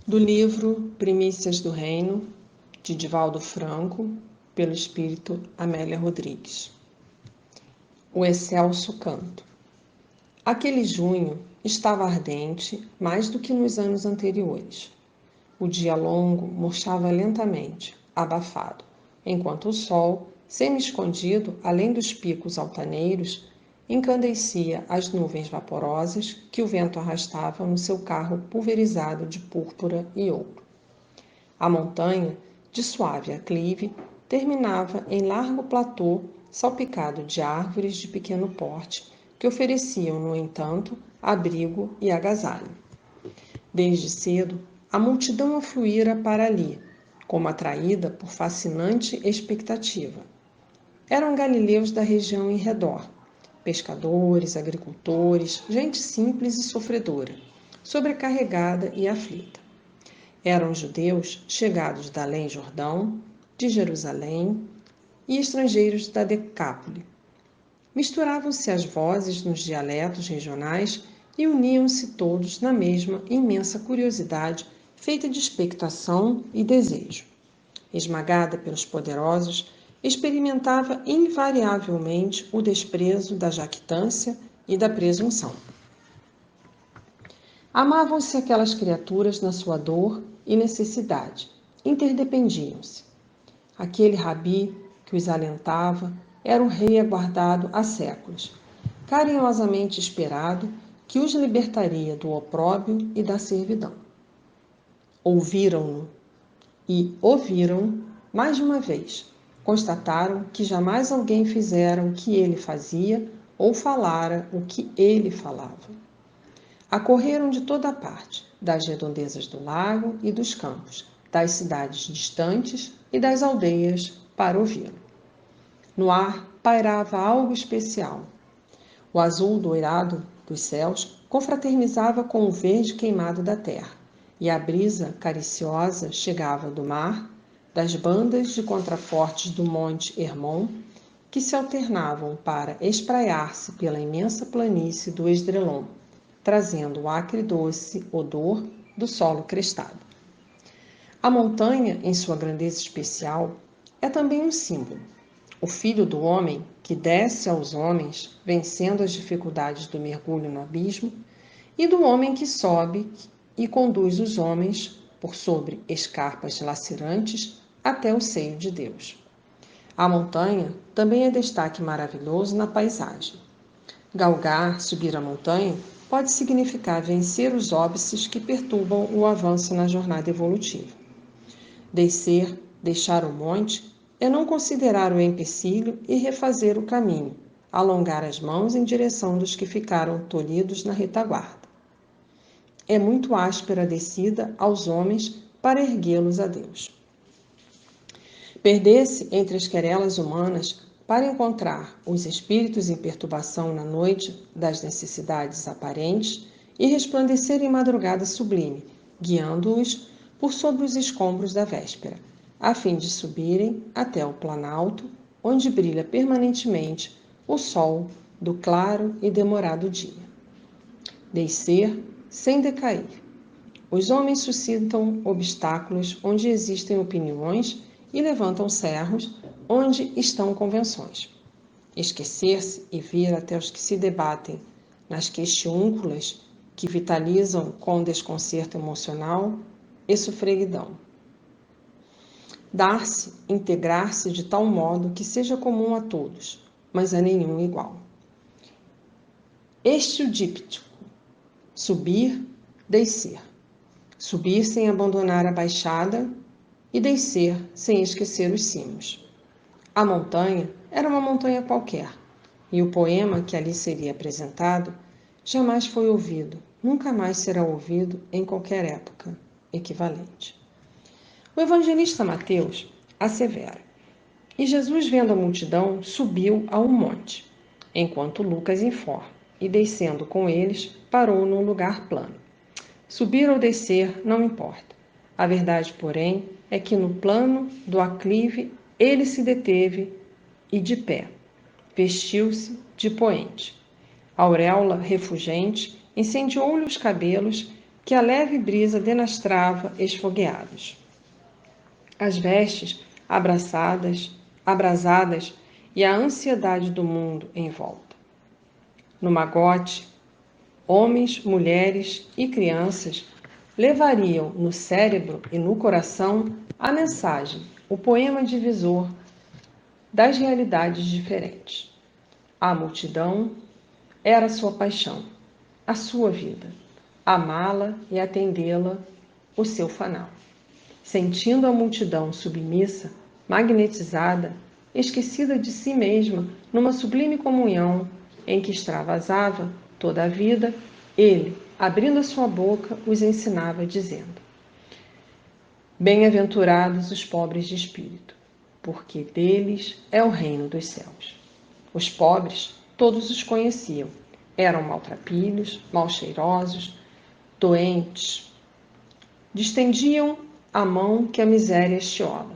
Do livro Primícias do Reino, de Divaldo Franco, pelo espírito Amélia Rodrigues. O excelso canto. Aquele junho estava ardente mais do que nos anos anteriores. O dia longo murchava lentamente, abafado, enquanto o sol, semi-escondido além dos picos altaneiros, encandecia as nuvens vaporosas que o vento arrastava no seu carro pulverizado de púrpura e ouro. A montanha, de suave aclive, terminava em largo platô salpicado de árvores de pequeno porte, que ofereciam, no entanto, abrigo e agasalho. Desde cedo, a multidão afluíra para ali, como atraída por fascinante expectativa. Eram galileus da região em redor, pescadores, agricultores, gente simples e sofredora, sobrecarregada e aflita. Eram judeus chegados da além Jordão, de Jerusalém e estrangeiros da Decápole. Misturavam-se as vozes nos dialetos regionais e uniam-se todos na mesma imensa curiosidade feita de expectação e desejo. Esmagada pelos poderosos, experimentava invariavelmente o desprezo da jactância e da presunção. Amavam-se aquelas criaturas na sua dor e necessidade, interdependiam-se. Aquele rabi que os alentava era o rei aguardado há séculos, carinhosamente esperado, que os libertaria do opróbrio e da servidão. Ouviram-no e ouviram mais de uma vez. Constataram que jamais alguém fizera o que ele fazia ou falara o que ele falava. Acorreram de toda a parte, das redondezas do lago e dos campos, das cidades distantes e das aldeias, para ouvi-lo. No ar pairava algo especial. O azul dourado dos céus confraternizava com o verde queimado da terra, e a brisa cariciosa chegava do mar, das bandas de contrafortes do monte Hermon, que se alternavam para espraiar-se pela imensa planície do Esdrelon, trazendo o acre doce odor do solo crestado. A montanha, em sua grandeza especial, é também um símbolo. O filho do homem, que desce aos homens, vencendo as dificuldades do mergulho no abismo, e do homem que sobe e conduz os homens, por sobre escarpas lacerantes, até o seio de Deus. A montanha também é destaque maravilhoso na paisagem. Galgar, subir a montanha, pode significar vencer os óbices que perturbam o avanço na jornada evolutiva. Descer, deixar o monte, é não considerar o empecilho e refazer o caminho, alongar as mãos em direção dos que ficaram tolhidos na retaguarda. É muito áspera a descida aos homens para erguê-los a Deus. Perder-se entre as querelas humanas para encontrar os espíritos em perturbação na noite das necessidades aparentes e resplandecer em madrugada sublime, guiando-os por sobre os escombros da véspera, a fim de subirem até o planalto, onde brilha permanentemente o sol do claro e demorado dia. Descer sem decair. Os homens suscitam obstáculos onde existem opiniões e levantam cerros onde estão convenções. Esquecer-se e vir até os que se debatem nas questiúnculas que vitalizam com desconcerto emocional e sofreguidão. Dar-se, integrar-se de tal modo que seja comum a todos, mas a nenhum igual. Este o díptico, subir, descer. Subir sem abandonar a baixada e descer sem esquecer os cimos. A montanha era uma montanha qualquer, e o poema que ali seria apresentado jamais foi ouvido, nunca mais será ouvido em qualquer época equivalente. O evangelista Mateus assevera: e Jesus, vendo a multidão, subiu a um monte, enquanto Lucas informa, e descendo com eles, parou num lugar plano. Subir ou descer não importa. A verdade, porém, é que no plano do aclive ele se deteve e de pé. Vestiu-se de poente. A auréola refulgente incendiou-lhe os cabelos que a leve brisa denastrava esfogueados. As vestes abrasadas e a ansiedade do mundo em volta. No magote, homens, mulheres e crianças levariam no cérebro e no coração a mensagem, o poema divisor das realidades diferentes. A multidão era sua paixão, a sua vida, amá-la e atendê-la, o seu fanal. Sentindo a multidão submissa, magnetizada, esquecida de si mesma, numa sublime comunhão em que extravasava toda a vida, ele, abrindo a sua boca, os ensinava, dizendo: Bem-aventurados os pobres de espírito, porque deles é o reino dos céus. Os pobres, todos os conheciam. Eram maltrapilhos, mal-cheirosos, doentes. Distendiam a mão que a miséria estiola.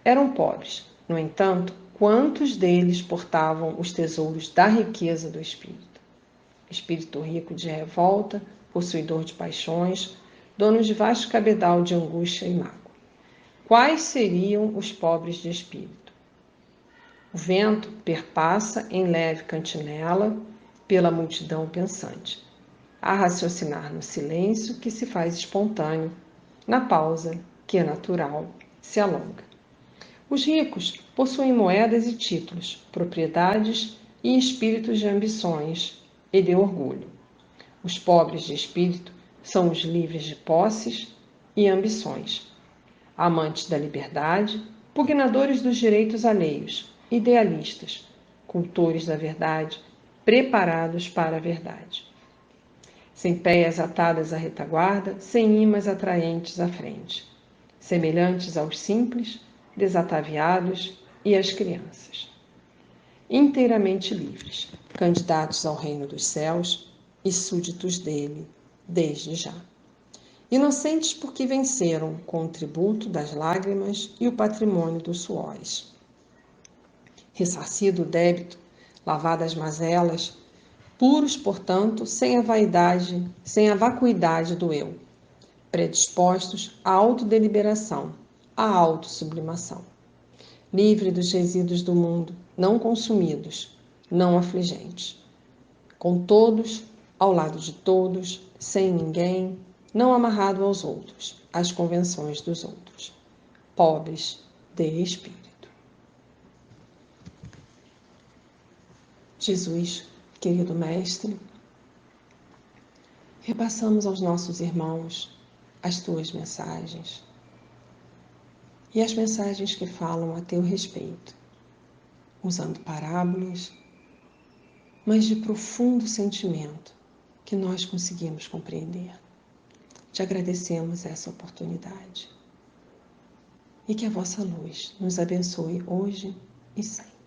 Eram pobres. No entanto, quantos deles portavam os tesouros da riqueza do espírito? Espírito rico de revolta, possuidor de paixões, dono de vasto cabedal de angústia e mágoa. Quais seriam os pobres de espírito? O vento perpassa em leve cantinela pela multidão pensante, a raciocinar no silêncio que se faz espontâneo, na pausa que é natural, se alonga. Os ricos possuem moedas e títulos, propriedades e espíritos de ambições e de orgulho. Os pobres de espírito são os livres de posses e ambições, amantes da liberdade, pugnadores dos direitos alheios, idealistas, cultores da verdade, preparados para a verdade. Sem peias atadas à retaguarda, sem imãs atraentes à frente, semelhantes aos simples, desataviados e às crianças. Inteiramente livres, candidatos ao reino dos céus e súditos dele, desde já. Inocentes porque venceram com o tributo das lágrimas e o patrimônio dos suores. Ressarcido o débito, lavadas as mazelas, puros, portanto, sem a vaidade, sem a vacuidade do eu, predispostos à autodeliberação, à autossublimação. Livre dos resíduos do mundo, não consumidos, não afligentes. Com todos, ao lado de todos, sem ninguém, não amarrado aos outros, às convenções dos outros. Pobres de espírito. Jesus, querido Mestre, repassamos aos nossos irmãos as tuas mensagens e as mensagens que falam a teu respeito, usando parábolas, mas de profundo sentimento que nós conseguimos compreender. Te agradecemos essa oportunidade e que a vossa luz nos abençoe hoje e sempre.